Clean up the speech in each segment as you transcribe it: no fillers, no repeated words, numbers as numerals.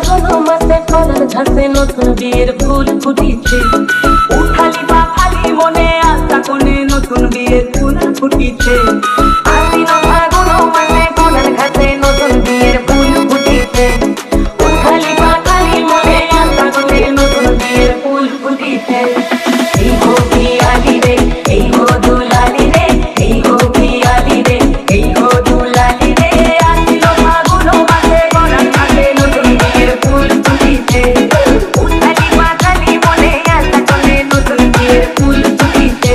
ফাগুন মাসে কলার ঘাসে নতুন বিয়ের ফুল ফুটিছে। উঠালি বা খালি মনে আশা কোণে নতুন বিয়ের ফুল ফুটিছে। আশ্বিন ফাগুন মাসে কলার ঘাসে নতুন বিয়ের ফুল ফুটিছে। উঠালি বা খালি মনে আশা কোণে নতুন বিয়ের ফুল ফুটিছে। এই গো পিয়ালি রে, এই গো দুলালি রে, এই গো পিয়ালি রে, এই গো দুলালি রে। আশ্বিন ফাগুন মাসে কলার ঘাসে নতুন বিয়ের ফুল ফুটিছে। উঠালি বা খালি মনে আশা কোণে নতুন বিয়ের ফুল ফুটিছে।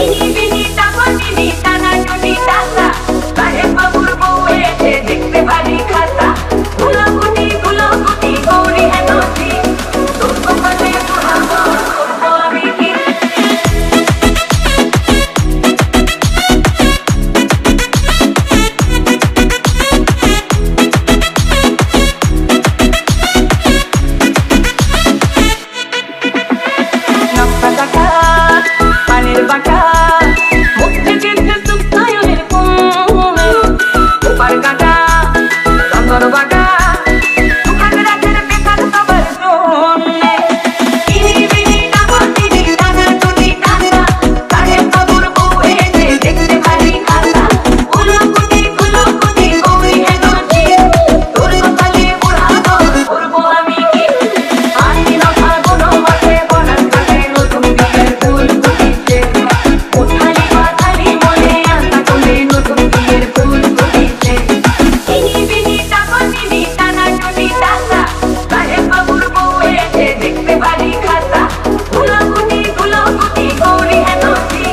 ইনি বিনি টাকা বিনি টানা টুনি টাকা, সাহেব বাবুর বউ এসে দেখতে ভারী খাসা। গুলাগুটি গুলাগুটি গৌরী হেনসি, তোর কপালে পোড়াবো করবো আমি কি। নকশা টাকা পানির বাটা, মুখ থেকে সুপ্তায়নের কুমে। উপার কাটা রঙর বাটা, সুখাগ রাতের বেকার সবার জন্যে। ইনি বিনি টাকা বিনি টানা টুনি টাকা, সাহেব বাবুর বউ এসে দেখতে ভারী খাসা। গুলাগুটি গুলাগুটি গৌরী হেনসি, তোর কপালে পোড়াবো করবো আমি কি। আশ্বিন ফাগুন মাসে কলার ঘাসে নতুন বিয়ের ফুল ফুটিছে। উঠালি বা খালি মনে আশা কোণে নতুন বিয়ের ফুল ফুটিছে। ইনি বিনি টাকা বিনি টানা টুনি টাকা, সাহেব বাবুর বউ এসে দেখতে ভারী খাসা। গুলাগুটি গুলাগুটি গৌরী হেনসি,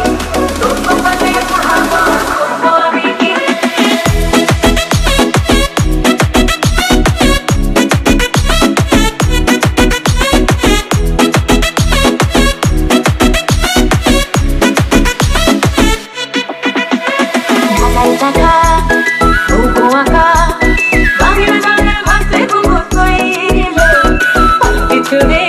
তোর কপালে পোড়াবো করবো আমি কি। ঢাকায় টাকা রূপো আঁকা, বাংলা গানের ভাষে গুগো কইলে পাল্টি চুরে